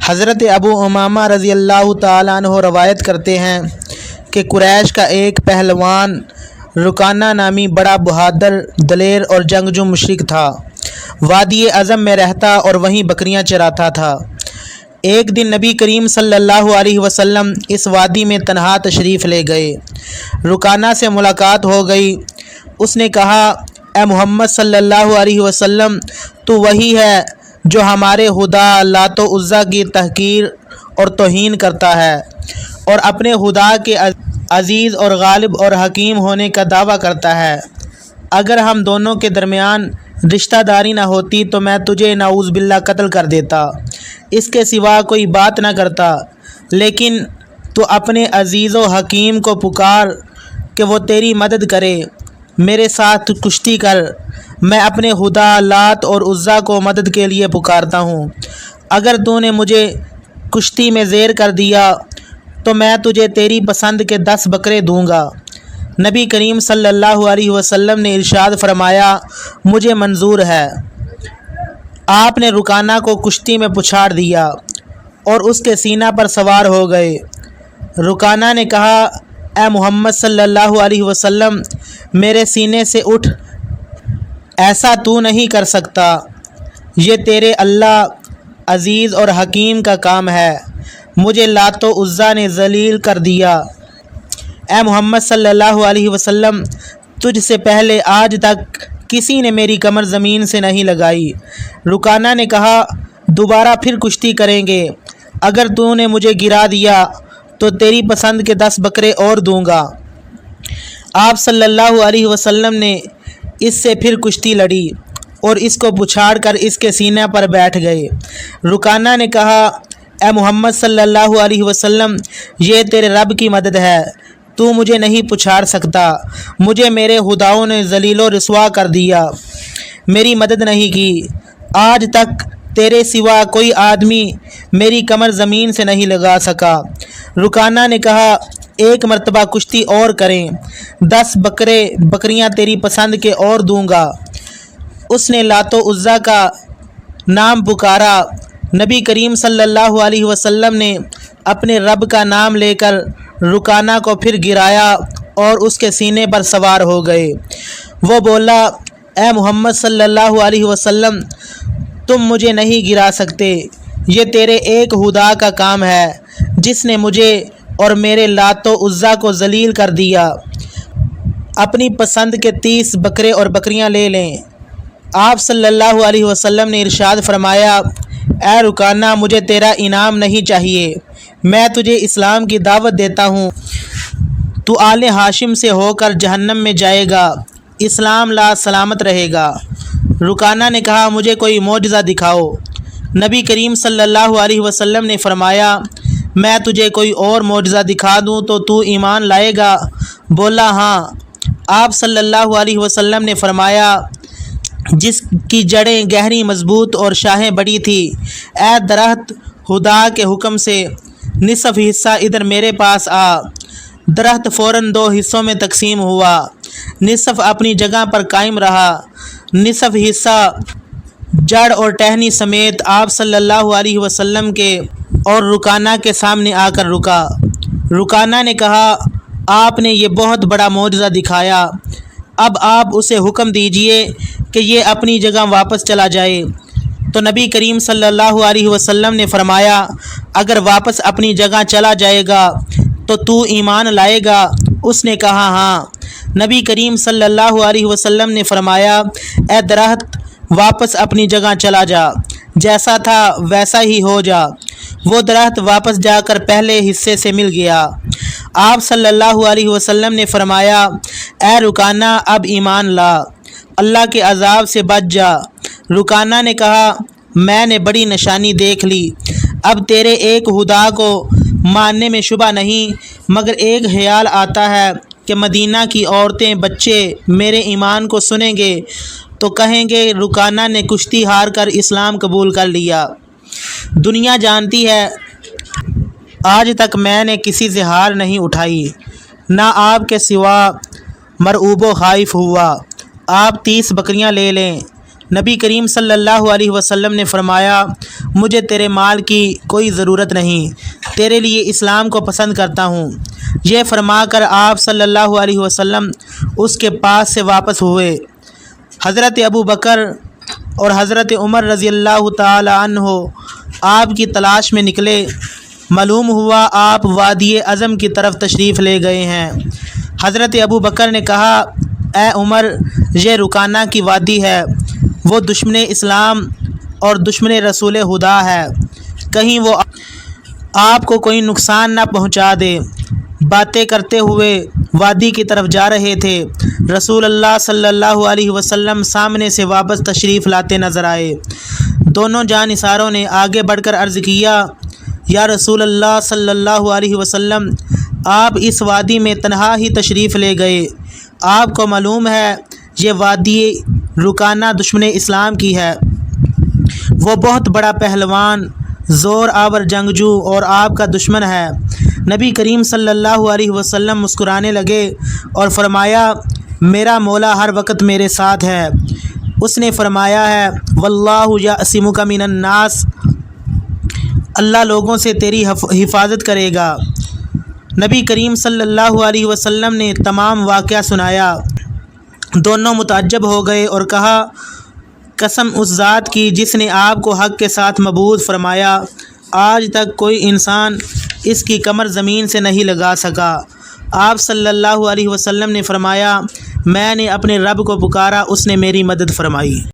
حضرت ابو امامہ رضی اللہ تعالیٰ عنہ روایت کرتے ہیں کہ قریش کا ایک پہلوان رکانہ نامی بڑا بہادر، دلیر اور جنگجو مشرک تھا۔ وادی اعظم میں رہتا اور وہیں بکریاں چراتا تھا۔ ایک دن نبی کریم صلی اللہ علیہ وسلم اس وادی میں تنہا تشریف لے گئے۔ رکانہ سے ملاقات ہو گئی۔ اس نے کہا، اے محمد صلی اللہ علیہ وسلم، تو وہی ہے جو ہمارے خدا لات و عزیٰ کی تحقیر اور توہین کرتا ہے اور اپنے خدا کے عزیز اور غالب اور حکیم ہونے کا دعویٰ کرتا ہے۔ اگر ہم دونوں کے درمیان رشتہ داری نہ ہوتی تو میں تجھے نعوذ باللہ قتل کر دیتا، اس کے سوا کوئی بات نہ کرتا، لیکن تو اپنے عزیز و حکیم کو پکار کہ وہ تیری مدد کرے، میرے ساتھ کشتی کر۔ میں اپنے خدا لات اور عزیٰ کو مدد کے لیے پکارتا ہوں۔ اگر تو نے مجھے کشتی میں زیر کر دیا تو میں تجھے تیری پسند کے 10 بکرے دوں گا۔ نبی کریم صلی اللہ علیہ وسلم نے ارشاد فرمایا، مجھے منظور ہے۔ آپ نے رکانہ کو کشتی میں پچھاڑ دیا اور اس کے سینہ پر سوار ہو گئے۔ رکانہ نے کہا، اے محمد صلی اللہ علیہ وسلم، میرے سینے سے اٹھ، ایسا تو نہیں کر سکتا، یہ تیرے اللہ عزیز اور حکیم کا کام ہے، مجھے لات و عزیٰ نے ذلیل کر دیا۔ اے محمد صلی اللہ علیہ وسلم، تجھ سے پہلے آج تک کسی نے میری کمر زمین سے نہیں لگائی۔ رکانہ نے کہا، دوبارہ پھر کشتی کریں گے، اگر تو نے مجھے گرا دیا تو تیری پسند کے 10 بکرے اور دوں گا۔ آپ صلی اللہ علیہ وسلم نے اس سے پھر کشتی لڑی اور اس کو پچھاڑ کر اس کے سینے پر بیٹھ گئے۔ رکانہ نے کہا، اے محمد صلی اللہ علیہ وسلم، یہ تیرے رب کی مدد ہے، تو مجھے نہیں پچھاڑ سکتا، مجھے میرے خداؤں نے ذلیل و رسوا کر دیا، میری مدد نہیں کی۔ آج تک تیرے سوا کوئی آدمی میری کمر زمین سے نہیں لگا سکا۔ رکانہ نے کہا، ایک مرتبہ کشتی اور کریں، 10 بکریاں تیری پسند کے اور دوں گا۔ اس نے لات و عزیٰ کا نام پکارا۔ نبی کریم صلی اللہ علیہ وسلم نے اپنے رب کا نام لے کر رکانہ کو پھر گرایا اور اس کے سینے پر سوار ہو گئے۔ وہ بولا، اے محمد صلی اللہ علیہ وسلم، تم مجھے نہیں گرا سکتے، یہ تیرے ایک خدا کا کام ہے جس نے مجھے اور میرے لات و عزیٰ کو ذلیل کر دیا۔ اپنی پسند کے 30 بکرے اور بکریاں لے لیں۔ آپ صلی اللہ علیہ وسلم نے ارشاد فرمایا، اے رکانہ، مجھے تیرا انعام نہیں چاہیے، میں تجھے اسلام کی دعوت دیتا ہوں، تو آل ہاشم سے ہو کر جہنم میں جائے گا، اسلام لا سلامت رہے گا۔ رکانہ نے کہا، مجھے کوئی معجزہ دکھاؤ۔ نبی کریم صلی اللہ علیہ وسلم نے فرمایا، میں تجھے کوئی اور معجزہ دکھا دوں تو ایمان لائے گا؟ بولا، ہاں۔ آپ صلی اللہ علیہ وسلم نے فرمایا، جس کی جڑیں گہری مضبوط اور شاخیں بڑی تھی، اے درخت، خدا کے حکم سے نصف حصہ ادھر میرے پاس آ۔ درخت فوراً 2 حصوں میں تقسیم ہوا، نصف اپنی جگہ پر قائم رہا، نصف حصہ جڑ اور ٹہنی سمیت آپ صلی اللہ علیہ وسلم کے اور رکانہ کے سامنے آ کر رکا۔ رکانہ نے کہا، آپ نے یہ بہت بڑا معجزہ دکھایا، اب آپ اسے حکم دیجئے کہ یہ اپنی جگہ واپس چلا جائے۔ تو نبی کریم صلی اللہ علیہ وسلم نے فرمایا، اگر واپس اپنی جگہ چلا جائے گا تو ایمان لائے گا؟ اس نے کہا، ہاں۔ نبی کریم صلی اللہ علیہ وسلم نے فرمایا، اے درخت، واپس اپنی جگہ چلا جا، جیسا تھا ویسا ہی ہو جا۔ وہ درخت واپس جا کر پہلے حصے سے مل گیا۔ آپ صلی اللہ علیہ وسلم نے فرمایا، اے رکانہ، اب ایمان لا، اللہ کے عذاب سے بچ جا۔ رکانہ نے کہا، میں نے بڑی نشانی دیکھ لی، اب تیرے ایک خدا کو ماننے میں شبہ نہیں، مگر ایک خیال آتا ہے کہ مدینہ کی عورتیں، بچے میرے ایمان کو سنیں گے تو کہیں گے رکانہ نے کشتی ہار کر اسلام قبول کر لیا۔ دنیا جانتی ہے آج تک میں نے کسی سے ہار نہیں اٹھائی، نہ آپ کے سوا مرعوب و خائف ہوا۔ آپ 30 بکریاں لے لیں، نبی کریم صلی اللہ علیہ وسلم نے فرمایا مجھے تیرے مال کی کوئی ضرورت نہیں، تیرے لیے اسلام کو پسند کرتا ہوں۔ یہ فرما کر آپ صلی اللہ علیہ وسلم اس کے پاس سے واپس ہوئے۔ حضرت ابو بکر اور حضرت عمر رضی اللہ تعالی عنہ آپ کی تلاش میں نکلے۔ معلوم ہوا آپ وادی اعظم کی طرف تشریف لے گئے ہیں۔ حضرت ابو بکر نے کہا اے عمر، یہ رکانہ کی وادی ہے، وہ دشمن اسلام اور دشمن رسول خدا ہے، کہیں وہ آپ کو کوئی نقصان نہ پہنچا دے۔ باتیں کرتے ہوئے وادی کی طرف جا رہے تھے۔ رسول اللہ صلی اللہ علیہ وسلم سامنے سے واپس تشریف لاتے نظر آئے۔ دونوں جانثاروں نے آگے بڑھ کر عرض کیا یا رسول اللہ صلی اللہ علیہ وسلم، آپ اس وادی میں تنہا ہی تشریف لے گئے، آپ کو معلوم ہے یہ وادی رکانہ دشمن اسلام کی ہے، وہ بہت بڑا پہلوان، زور آور جنگجو اور آپ کا دشمن ہے۔ نبی کریم صلی اللہ علیہ وسلم مسکرانے لگے اور فرمایا میرا مولا ہر وقت میرے ساتھ ہے، اس نے فرمایا ہے واللہ یعصمک من الناس، اللہ لوگوں سے تیری حفاظت کرے گا۔ نبی کریم صلی اللہ علیہ وسلم نے تمام واقعہ سنایا۔ دونوں متعجب ہو گئے اور کہا قسم اس ذات کی جس نے آپ کو حق کے ساتھ مبعوث فرمایا، آج تک کوئی انسان اس کی کمر زمین سے نہیں لگا سکا۔ آپ صلی اللہ علیہ وسلم نے فرمایا میں نے اپنے رب کو پکارا، اس نے میری مدد فرمائی۔